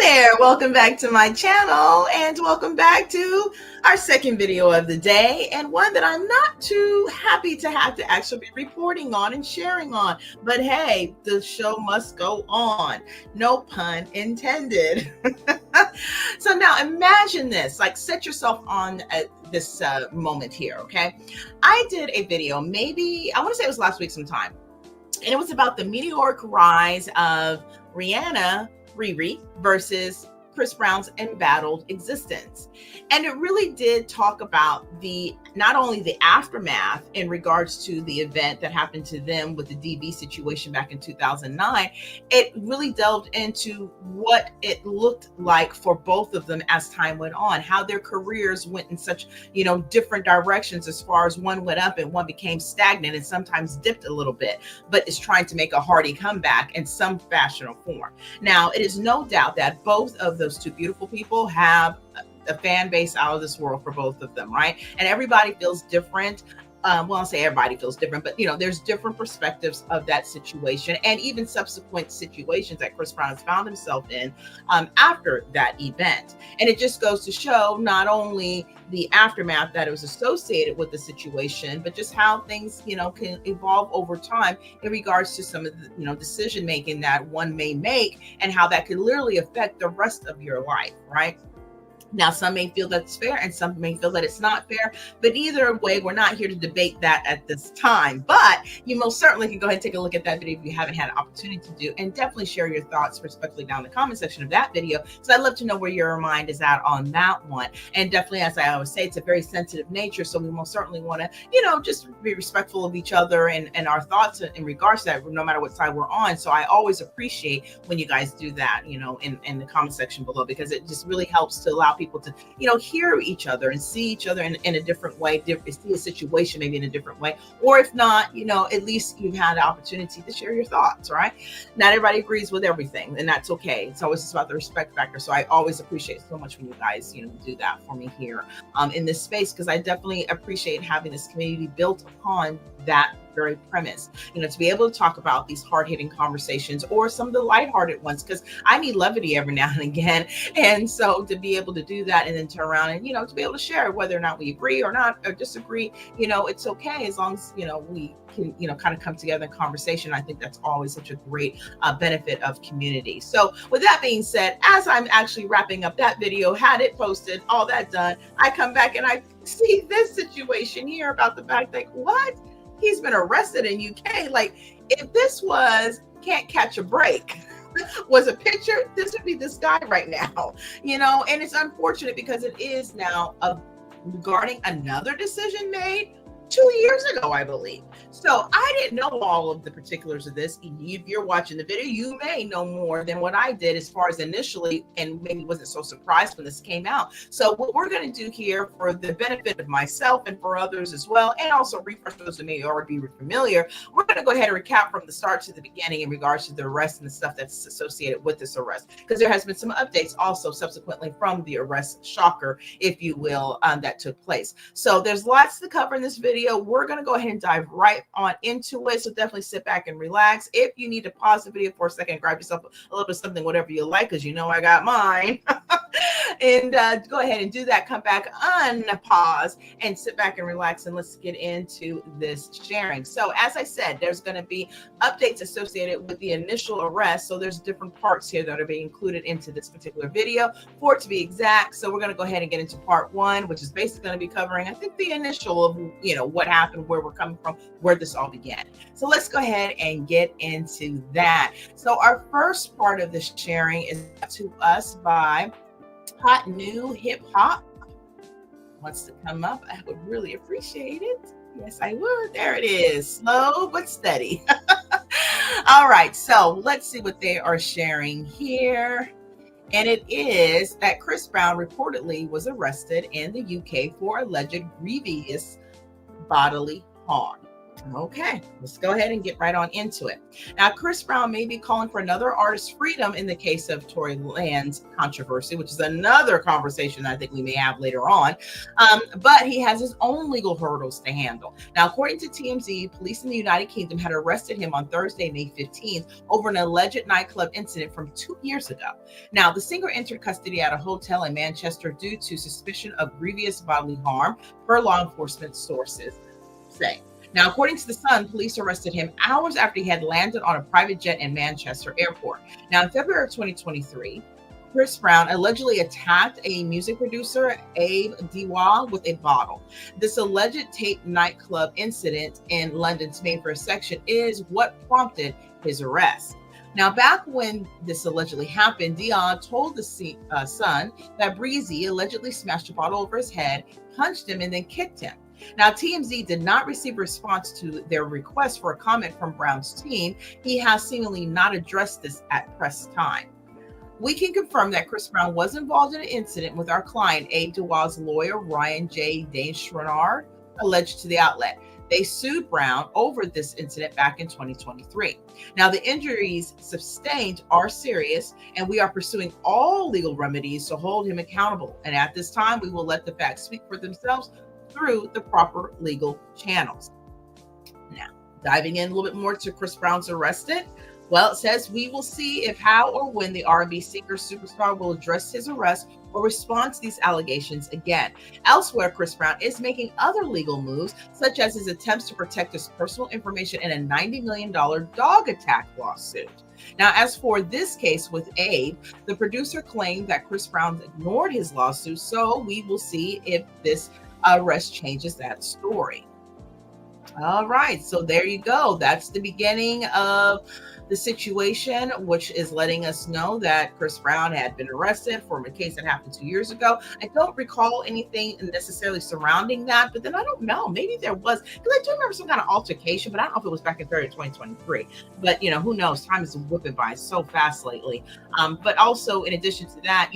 there, welcome back to my channel and welcome back to our second video of the day, and one that I'm not too happy to have to actually be reporting on and sharing on, but hey, the show must go on, no pun intended. So now imagine this, like set yourself on this moment here, okay? I did a video, maybe I want to say it was last week sometime, and it was about the meteoric rise of Rihanna Riri versus Chris Brown's embattled existence. And it really did talk about not only the aftermath in regards to the event that happened to them with the DV situation back in 2009, it really delved into what it looked like for both of them as time went on, how their careers went in such, different directions, as far as one went up and one became stagnant and sometimes dipped a little bit, but is trying to make a hearty comeback in some fashion or form. Now, it is no doubt that both of those two beautiful people have a fan base out of this world for both of them, right? And everybody feels different. Well, I'll say everybody feels different, but there's different perspectives of that situation, and even subsequent situations that Chris Brown has found himself in after that event. And it just goes to show not only the aftermath that was associated with the situation, but just how things, can evolve over time in regards to some of the, decision making that one may make, and how that could literally affect the rest of your life, right? Now, some may feel that's fair and some may feel that it's not fair, but either way, we're not here to debate that at this time. But you most certainly can go ahead and take a look at that video if you haven't had an opportunity to do, and definitely share your thoughts respectfully down in the comment section of that video. So I'd love to know where your mind is at on that one. And definitely, as I always say, it's a very sensitive nature. So we most certainly want to, just be respectful of each other and our thoughts in regards to that, no matter what side we're on. So I always appreciate when you guys do that, in the comment section below, because it just really helps to allow people to, hear each other and see each other in a different way, see a situation maybe in a different way, or if not, at least you've had the opportunity to share your thoughts, right? Not everybody agrees with everything, and that's okay. It's always just about the respect factor. So I always appreciate so much when you guys, do that for me here in this space, because I definitely appreciate having this community built upon that very premise, to be able to talk about these hard-hitting conversations or some of the lighthearted ones, because I need levity every now and again. And so to be able to do that and then turn around and, to be able to share whether or not we agree or not or disagree, it's okay, as long as, we can, kind of come together in conversation. I think that's always such a great benefit of community. So with that being said, as I'm actually wrapping up that video, had it posted, all that done, I come back and I see this situation here about the fact that, what? He's been arrested in UK. Like, if this was Can't Catch a Break was a picture, this would be this guy right now, and it's unfortunate because it is now regarding another decision made 2 years ago, I believe. So I didn't know all of the particulars of this. If you're watching the video, you may know more than what I did as far as initially, and maybe wasn't so surprised when this came out. So what we're going to do here, for the benefit of myself and for others as well, and also refresh those that may already be familiar, we're going to go ahead and recap from the start to the beginning in regards to the arrest and the stuff that's associated with this arrest, because there has been some updates also subsequently from the arrest, shocker, if you will, that took place. So there's lots to cover in this video. We're going to go ahead and dive right on into it. So definitely sit back and relax. If you need to pause the video for a second, grab yourself a little bit of something, whatever you like, because I got mine. And go ahead and do that. Come back, unpause, and sit back and relax, and let's get into this sharing. So as I said, there's going to be updates associated with the initial arrest. So there's different parts here that are being included into this particular video, for it to be exact. So we're going to go ahead and get into part one, which is basically going to be covering, I think, the initial of what happened, where we're coming from, where this all began. So let's go ahead and get into that. So our first part of this sharing is brought to us by Hot New Hip Hop. Wants to come up, I would really appreciate it. Yes, I would. There it is. Slow but steady. All right, so let's see what they are sharing here. And it is that Chris Brown reportedly was arrested in the UK for alleged grievous bodily harm. Okay, let's go ahead and get right on into it. Now, Chris Brown may be calling for another artist's freedom in the case of Tory Lanez controversy, which is another conversation I think we may have later on. But he has his own legal hurdles to handle. Now, according to TMZ, police in the United Kingdom had arrested him on Thursday, May 15th, over an alleged nightclub incident from 2 years ago. Now, the singer entered custody at a hotel in Manchester due to suspicion of grievous bodily harm, per law enforcement sources say. Now, according to The Sun, police arrested him hours after he had landed on a private jet in Manchester Airport. Now, in February of 2023, Chris Brown allegedly attacked a music producer, Abe Diwa, with a bottle. This alleged tape nightclub incident in London's Mayfair section is what prompted his arrest. Now, back when this allegedly happened, Dion told the Sun that Breezy allegedly smashed a bottle over his head, punched him, and then kicked him. Now, TMZ did not receive a response to their request for a comment from Brown's team. He has seemingly not addressed this at press time. We can confirm that Chris Brown was involved in an incident with our client, Abe Diwal's lawyer, Ryan J. Dainshrenard, alleged to the outlet. They sued Brown over this incident back in 2023. Now, the injuries sustained are serious, and we are pursuing all legal remedies to hold him accountable. And at this time, we will let the facts speak for themselves through the proper legal channels. Now, diving in a little bit more to Chris Brown's arrested. Well, it says we will see if, how, or when the R&B singer superstar will address his arrest or respond to these allegations again. Elsewhere, Chris Brown is making other legal moves, such as his attempts to protect his personal information in a $90 million dog attack lawsuit. Now, as for this case with Abe, the producer claimed that Chris Brown ignored his lawsuit, so we will see if this arrest changes that story. All right, so there you go. That's the beginning of the situation, which is letting us know that Chris Brown had been arrested for a case that happened 2 years ago. I don't recall anything necessarily surrounding that, but then I don't know. Maybe there was, because I do remember some kind of altercation, but I don't know if it was back in February 2023. But, who knows? Time is whipping by so fast lately. But also, in addition to that,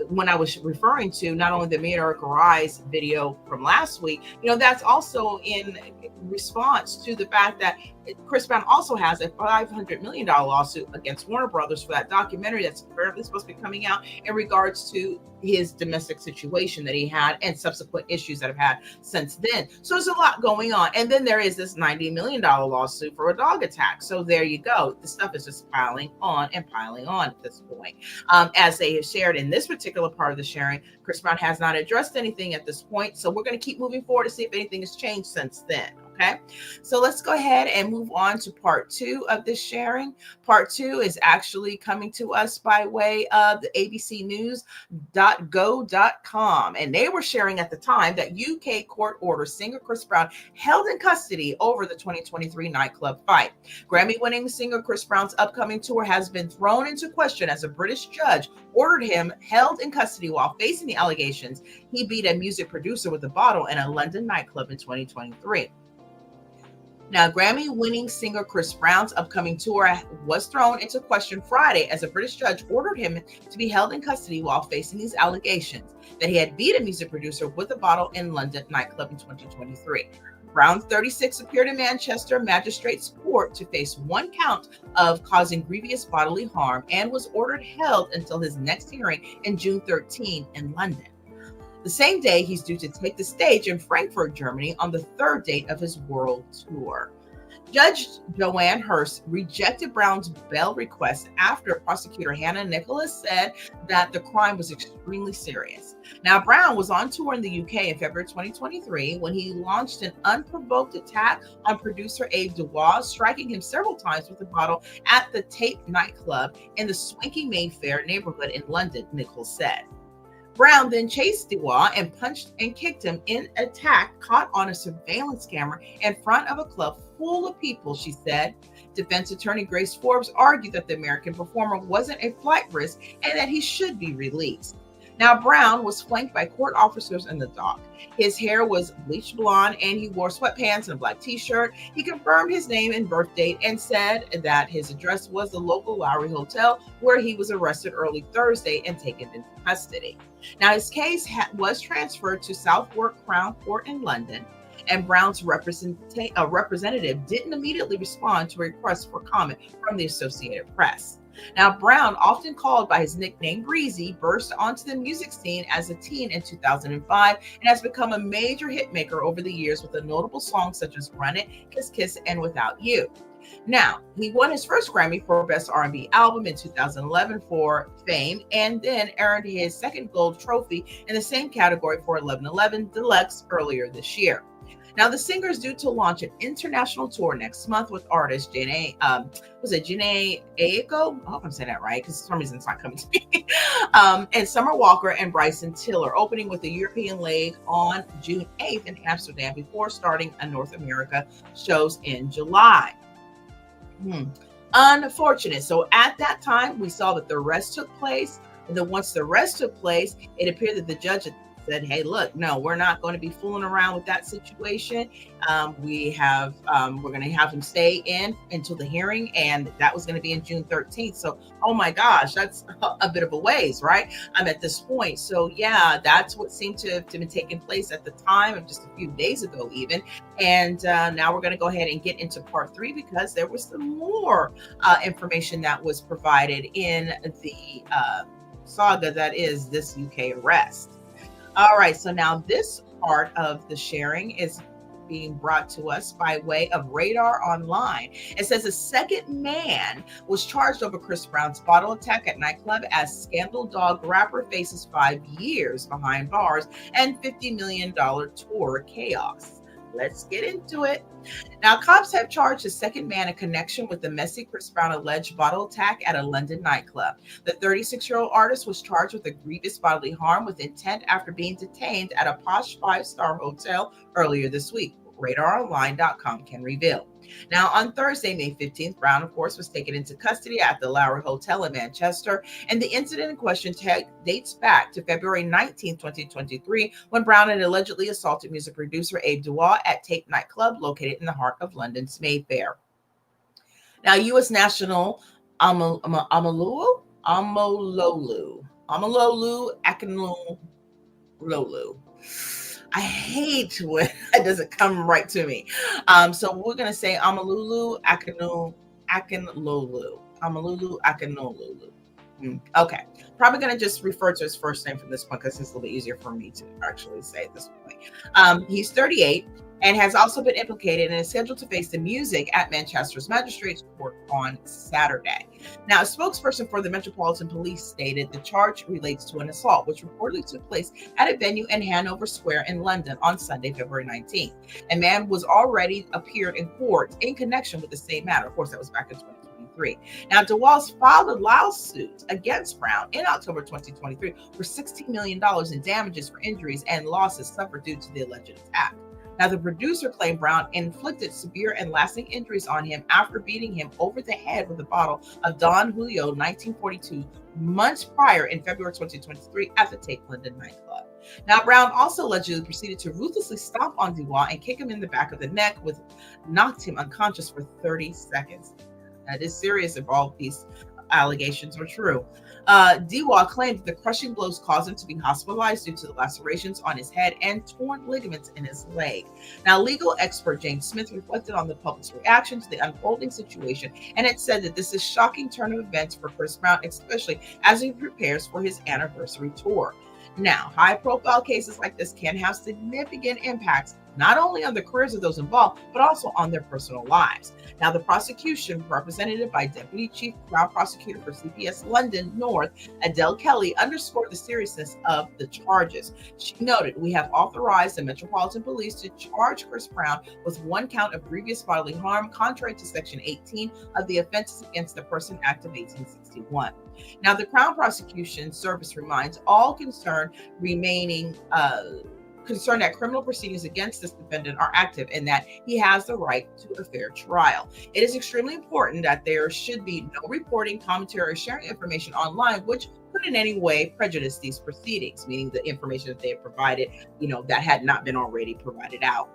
when I was referring to not only the Me and Erica Rise video from last week, that's also in response to the fact that Chris Brown also has a $500 million lawsuit against Warner Brothers for that documentary that's apparently supposed to be coming out in regards to his domestic situation that he had and subsequent issues that have had since then. So there's a lot going on. And then there is this $90 million lawsuit for a dog attack. So there you go. The stuff is just piling on and piling on at this point. As they have shared in this particular part of the sharing, Chris Brown has not addressed anything at this point. So we're going to keep moving forward to see if anything has changed since then. Okay, so let's go ahead and move on to part 2 of this sharing. Part 2 is actually coming to us by way of the abcnews.go.com. And they were sharing at the time that UK court orders singer Chris Brown held in custody over the 2023 nightclub fight. Grammy-winning singer Chris Brown's upcoming tour has been thrown into question as a British judge ordered him held in custody while facing the allegations he beat a music producer with a bottle in a London nightclub in 2023. Now, Grammy-winning singer Chris Brown's upcoming tour was thrown into question Friday as a British judge ordered him to be held in custody while facing these allegations that he had beat a music producer with a bottle in London nightclub in 2023. Brown, 36, appeared in Manchester Magistrates Court to face 1 count of causing grievous bodily harm and was ordered held until his next hearing in June 13 in London. The same day, he's due to take the stage in Frankfurt, Germany on the 3rd date of his world tour. Judge Joanne Hurst rejected Brown's bail request after prosecutor Hannah Nicholas said that the crime was extremely serious. Now, Brown was on tour in the UK in February 2023 when he launched an unprovoked attack on producer Abe Diwa, striking him several times with a bottle at the Tape nightclub in the swanky Mayfair neighborhood in London, Nichols said. Brown then chased Diwa and punched and kicked him in an attack caught on a surveillance camera in front of a club full of people, she said. Defense attorney Grace Forbes argued that the American performer wasn't a flight risk and that he should be released. Now, Brown was flanked by court officers in the dock. His hair was bleached blonde and he wore sweatpants and a black t-shirt. He confirmed his name and birth date and said that his address was the local Lowry Hotel where he was arrested early Thursday and taken into custody. Now, his case was transferred to Southwark Crown Court in London. and Brown's representative didn't immediately respond to a request for comment from the Associated Press. Now, Brown, often called by his nickname Breezy, burst onto the music scene as a teen in 2005 and has become a major hitmaker over the years with a notable songs such as Run It, Kiss Kiss, and Without You. Now, he won his first Grammy for Best R&B Album in 2011 for Fame, and then earned his second gold trophy in the same category for 1111 Deluxe earlier this year. Now, the singer is due to launch an international tour next month with artists Janae Aiko? I hope I'm saying that right, because for some reason it's not coming to me. And Summer Walker and Bryson Tiller, opening with the European leg on June 8th in Amsterdam before starting a North America shows in July. Unfortunate. So at that time, we saw that the arrest took place. And then once the arrest took place, it appeared that the judge said, hey, look, no, we're not going to be fooling around with that situation. We're going to have him stay in until the hearing, and that was going to be in June 13th. So, oh my gosh, that's a bit of a ways, right? I'm at this point. So yeah, that's what seemed to have been taking place at the time, of just a few days ago even. And now we're going to go ahead and get into part 3, because there was some more information that was provided in the saga that is this UK arrest. All right, so now this part of the sharing is being brought to us by way of Radar Online. It says a second man was charged over Chris Brown's bottle attack at nightclub as Scandal Dog rapper faces 5 years behind bars and $50 million tour chaos. Let's get into it. Now, cops have charged a second man in connection with the messy Chris Brown alleged bottle attack at a London nightclub. The 36-year-old artist was charged with a grievous bodily harm with intent after being detained at a posh 5-star hotel earlier this week. RadarOnline.com can reveal. Now, on Thursday, May 15th, Brown, of course, was taken into custody at the Lowry Hotel in Manchester, and the incident in question dates back to February 19th, 2023, when Brown had allegedly assaulted music producer Abe Dual at Tape nightclub located in the heart of London's Mayfair. Now, U.S. National Amalolu Akinlolu. I hate when it doesn't come right to me. So we're going to say Amalulu Akinlolu. Amalulu Akinlolu. Okay. Probably going to just refer to his first name from this point because it's a little bit easier for me to actually say at this point. He's 38 and has also been implicated and is scheduled to face the music at Manchester's Magistrates Court on Saturday. Now, a spokesperson for the Metropolitan Police stated the charge relates to an assault, which reportedly took place at a venue in Hanover Square in London on Sunday, February 19th. A man was already appeared in court in connection with the same matter. Of course, that was back in 2023. Now, DeWalls filed a lawsuit against Brown in October 2023 for $16 million in damages for injuries and losses suffered due to the alleged attack. Now, the producer claimed Brown inflicted severe and lasting injuries on him after beating him over the head with a bottle of Don Julio 1942 months prior in February 2023 at the Tape London nightclub. Now, Brown also allegedly proceeded to ruthlessly stomp on Dual and kick him in the back of the neck, knocked him unconscious for 30 seconds. That is serious if all these allegations are true. Dual claimed that the crushing blows caused him to be hospitalized due to the lacerations on his head and torn ligaments in his leg. Now, legal expert James Smith reflected on the public's reaction to the unfolding situation, and it said that this is a shocking turn of events for Chris Brown, especially as he prepares for his anniversary tour. Now, high-profile cases like this can have significant impacts not only on the careers of those involved, but also on their personal lives. Now, the prosecution, represented by Deputy Chief Crown Prosecutor for CPS London North, Adele Kelly, underscored the seriousness of the charges. She noted, "We have authorized the Metropolitan Police to charge Chris Brown with 1 count of grievous bodily harm, contrary to Section 18 of the Offenses Against the Person Act of 1861. Now, the Crown Prosecution Service reminds all concerned that criminal proceedings against this defendant are active and that he has the right to a fair trial. It is extremely important that there should be no reporting, commentary, or sharing information online which could in any way prejudice these proceedings," meaning the information that they have provided, that had not been already provided out.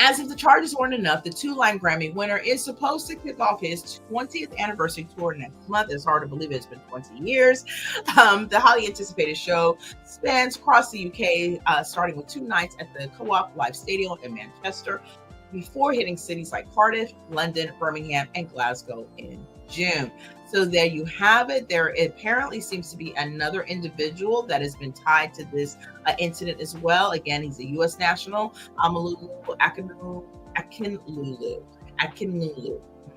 As if the charges weren't enough, the two-time Grammy winner is supposed to kick off his 20th anniversary tour next month. It's hard to believe it's been 20 years. The highly anticipated show spans across the UK, starting with 2 nights at the Co-op Live Stadium in Manchester, before hitting cities like Cardiff, London, Birmingham, and Glasgow in June. So there you have it. There apparently seems to be another individual that has been tied to this incident as well. Again, he's a U.S. national, Akinlulu.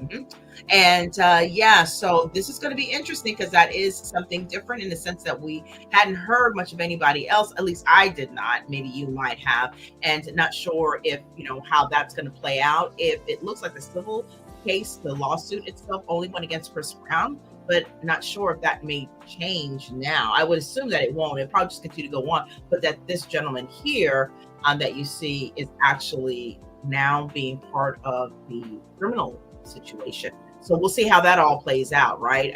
Mhm. And yeah, so this is going to be interesting because that is something different in the sense that we hadn't heard much of anybody else. At least I did not. Maybe you might have, and not sure if how that's going to play out. If it looks like the civil case, the lawsuit itself only went against Chris Brown, but not sure if that may change now. I would assume that it won't. It probably just continue to go on, but that this gentleman here that you see is actually now being part of the criminal situation. So we'll see how that all plays out, right?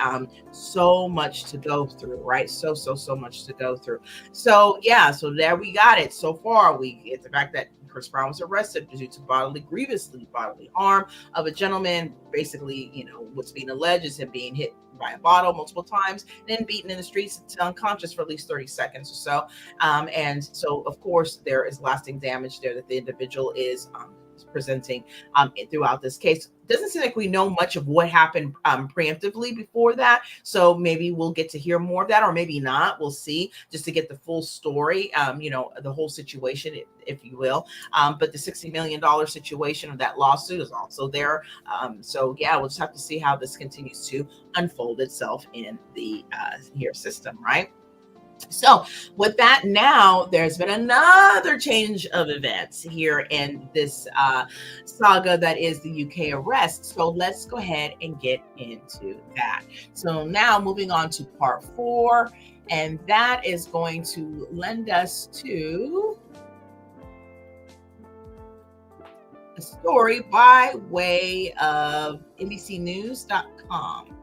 So much to go through, right? So much to go through. So yeah, so there we got it. So far, we get the fact that Chris Brown was arrested due to grievously bodily harm of a gentleman. Basically, what's being alleged is him being hit by a bottle multiple times, then beaten in the streets until unconscious for at least 30 seconds or so. And so, of course, there is lasting damage there that the individual is presenting throughout this case. Doesn't seem like we know much of what happened preemptively before that, so maybe we'll get to hear more of that, or maybe not. We'll see, just to get the full story, the whole situation, if you will. But the $60 million situation of that lawsuit is also there. So yeah, we'll just have to see how this continues to unfold itself in the here system, right? So with that, now there's been another change of events here in this saga that is the UK arrest. So let's go ahead and get into that. So now moving on to part 4, and that is going to lend us to a story by way of NBCnews.com.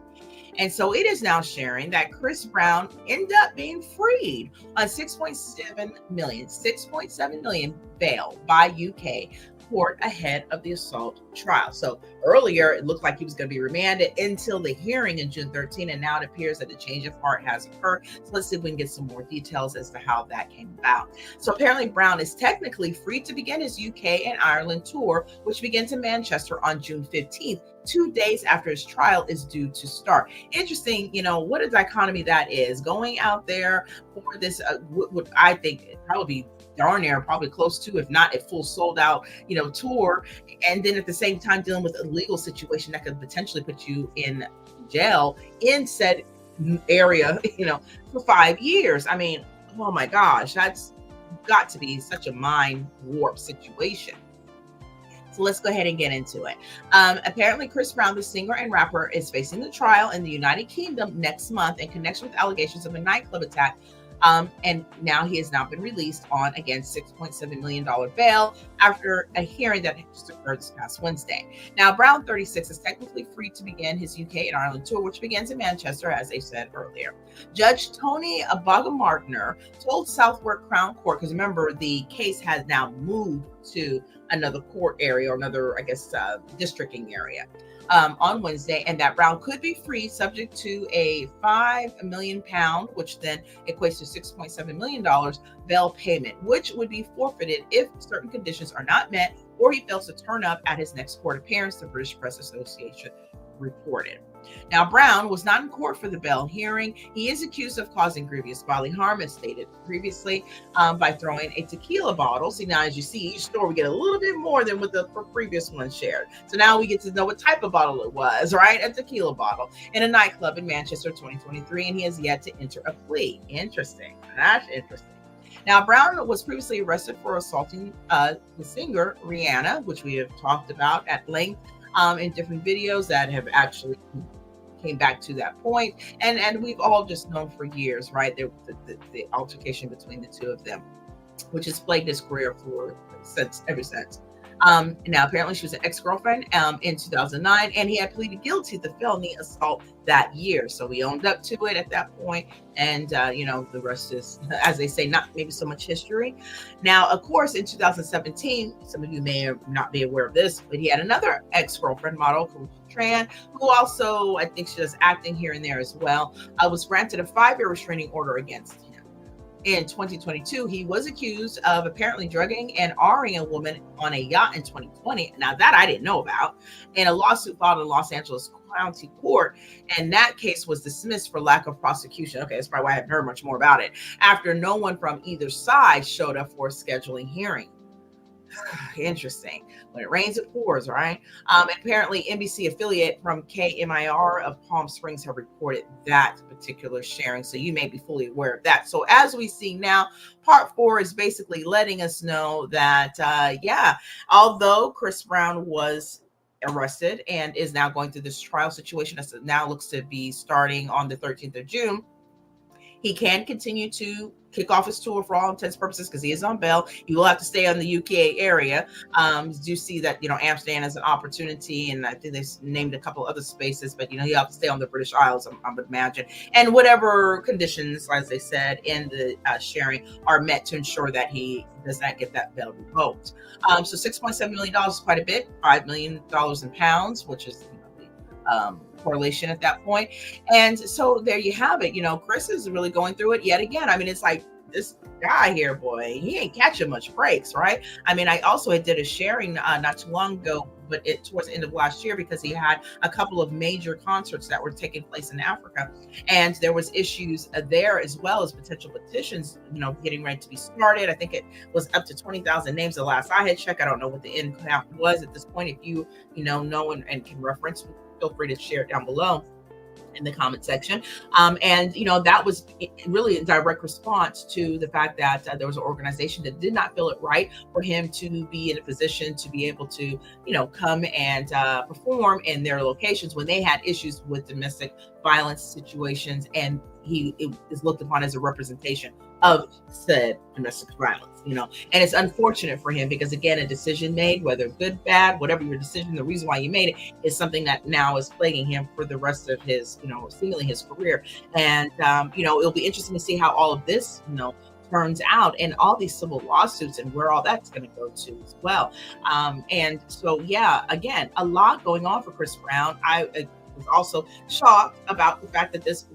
And so it is now sharing that Chris Brown ended up being freed on $6.7 million bail by UK court ahead of the assault trial. So earlier, it looked like he was going to be remanded until the hearing in June 13, and now it appears that a change of heart has occurred. So let's see if we can get some more details as to how that came about. So apparently Brown is technically free to begin his UK and Ireland tour, which begins in Manchester on June 15th. 2 days after his trial is due to start. Interesting, what a dichotomy that is. Going out there for this, would I think probably be darn near, probably close to, if not a full sold out, tour, and then at the same time dealing with a legal situation that could potentially put you in jail in said area, for 5 years. I mean, oh my gosh, that's got to be such a mind warp situation. So let's go ahead and get into it. Apparently, Chris Brown, the singer and rapper, is facing the trial in the United Kingdom next month in connection with allegations of a nightclub attack. And now he has now been released on, again, $6.7 million bail after a hearing that just occurred this past Wednesday. Now, Brown, 36, is technically free to begin his UK and Ireland tour, which begins in Manchester, as I said earlier. Judge Tony Baumgartner told Southwark Crown Court, because remember, the case has now moved to another court area, or another, districting area, on Wednesday, and that Brown could be free subject to a £5 million, which then equates to $6.7 million bail payment, which would be forfeited if certain conditions are not met or he fails to turn up at his next court appearance, the British Press Association reported. Now, Brown was not in court for the bail hearing. He is accused of causing grievous bodily harm, as stated previously, by throwing a tequila bottle. See, now as you see, each story we get a little bit more than what the previous one shared. So now we get to know what type of bottle it was, right? A tequila bottle in a nightclub in Manchester, 2023, and he has yet to enter a plea. Interesting. That's interesting. Now, Brown was previously arrested for assaulting the singer Rihanna, which we have talked about at length in different videos that have actually came back to that point, and we've all just known for years, right? The altercation between the two of them, which has plagued his career ever since. Now, apparently, she was an ex-girlfriend in 2009, and he had pleaded guilty to felony assault that year. So he owned up to it at that point, and the rest is, as they say, not maybe so much history. Now, of course, in 2017, some of you may not be aware of this, but he had another ex-girlfriend, model Tran, who also, I think she does acting here and there as well, was granted a 5-year restraining order against him. In 2022, he was accused of apparently drugging and R-ing a woman on a yacht in 2020. Now, that I didn't know about, in a lawsuit filed in Los Angeles County Court. And that case was dismissed for lack of prosecution. Okay, that's probably why I haven't heard much more about it, after no one from either side showed up for a scheduling hearing. Interesting. When it rains, it pours, right? Apparently, NBC affiliate from KMIR of Palm Springs have reported that particular sharing. So you may be fully aware of that. So as we see now, part 4 is basically letting us know that, although Chris Brown was arrested and is now going through this trial situation that now looks to be starting on the 13th of June, he can continue to kick off his tour for all intents and purposes because he is on bail. He will have to stay on the UK area. Do see that, Amsterdam is an opportunity, and I think they named a couple other spaces, but, he'll have to stay on the British Isles, I would imagine. And whatever conditions, as they said, in the sharing are met to ensure that he does not get that bail revoked. So $6.7 million is quite a bit, $5 million in pounds, which is correlation at that point. And so there you have it. Chris is really going through it yet again. I mean, it's like this guy here, boy, he ain't catching much breaks, right? I mean, I also did a sharing not too long ago, but towards the end of last year, because he had a couple of major concerts that were taking place in Africa, and there was issues there as well as potential petitions, getting ready to be started. I think it was up to 20,000 names the last I had checked. I don't know what the end count was at this point. If you know and can reference, feel free to share it down below in the comment section. That was really in direct response to the fact that there was an organization that did not feel it right for him to be in a position to be able to, come and perform in their locations when they had issues with domestic violence situations, and he is looked upon as a representation of said domestic violence, and it's unfortunate for him because, again, a decision made, whether good, bad, whatever your decision, the reason why you made it is something that now is plaguing him for the rest of his, seemingly his career. And, it'll be interesting to see how all of this, turns out, and all these civil lawsuits and where all that's going to go to as well. And so, again, a lot going on for Chris Brown. I was also shocked about the fact that this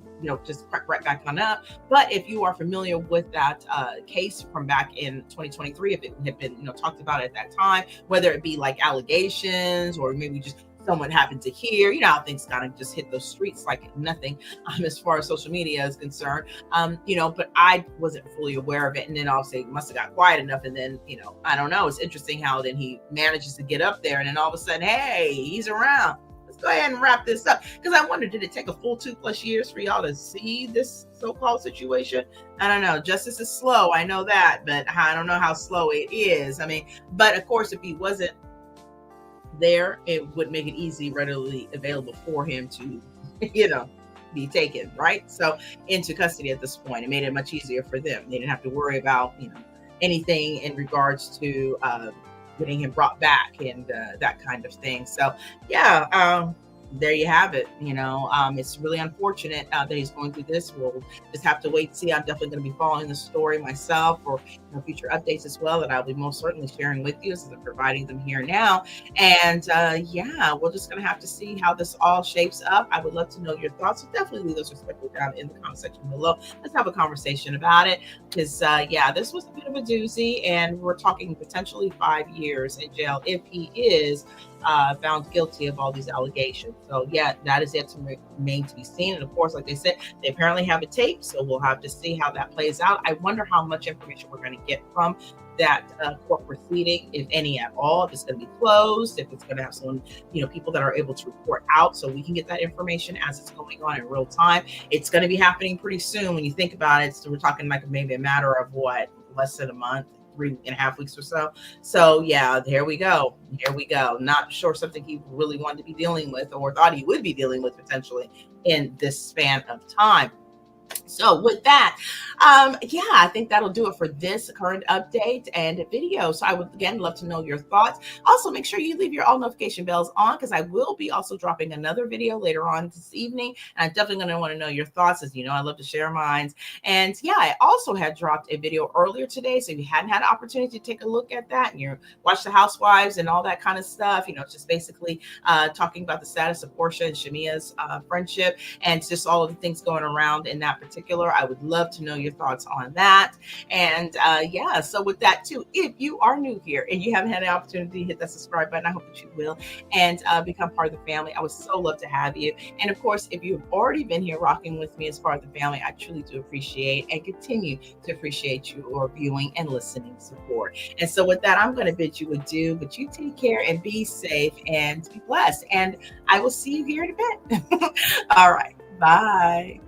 just crept right back on up. But if you are familiar with that case from back in 2023, if it had been talked about at that time, whether it be like allegations or maybe just someone happened to hear, how things kind of just hit those streets like nothing as far as social media is concerned, but I wasn't fully aware of it. And then obviously it must have got quiet enough. And then, I don't know, it's interesting how then he manages to get up there and then all of a sudden, hey, he's around. Let's go ahead and wrap this up. Because I wonder, did it take a full 2+ years for y'all to see this so-called situation? I don't know. Justice is slow. I know that, but I don't know how slow it is. I mean, but of course, if he wasn't there, it would make it readily available for him to, be taken, right? So into custody at this point. It made it much easier for them. They didn't have to worry about, anything in regards to getting him brought back and that kind of thing. So there you have it. It's really unfortunate that he's going through this. We'll just have to wait and see. I'm definitely going to be following the story myself for future updates as well, that I'll be most certainly sharing with you, since I'm providing them here now. And we're just going to have to see how this all shapes up. I would love to know your thoughts. So definitely leave those respectfully down in the comment section below. Let's have a conversation about it, because this was a bit of a doozy, and we're talking potentially 5 years in jail if he is found guilty of all these allegations. So that is yet to remain to be seen. And of course, like they said, they apparently have a tape, so we'll have to see how that plays out. I wonder how much information we're going to get from that court proceeding, if any at all, if it's going to be closed, if it's going to have someone, people that are able to report out so we can get that information as it's going on in real time. It's going to be happening pretty soon when you think about it. So we're talking like maybe a matter of less than a month, 3.5 weeks or so. So here we go. Not sure something he really wanted to be dealing with or thought he would be dealing with potentially in this span of time. So So with that, yeah, I think that'll do it for this current update and video. So I would again love to know your thoughts. Also, make sure you leave your all notification bells on because I will be also dropping another video later on this evening. And I'm definitely going to want to know your thoughts, as you know I love to share mine. And yeah, I also had dropped a video earlier today. So if you hadn't had an opportunity to take a look at that and you watch the Housewives and all that kind of stuff, just basically talking about the status of Portia and Shamia's friendship and just all of the things going around in that particular. I would love to know your thoughts on that. And yeah, so with that too, if you are new here and you haven't had an opportunity to hit that subscribe button, I hope that you will and become part of the family. I would so love to have you. And of course, if you've already been here rocking with me as part of the family, I truly do appreciate and continue to appreciate your viewing and listening support. And so with that, I'm going to bid you adieu, but you take care and be safe and be blessed. And I will see you here in a bit. All right. Bye.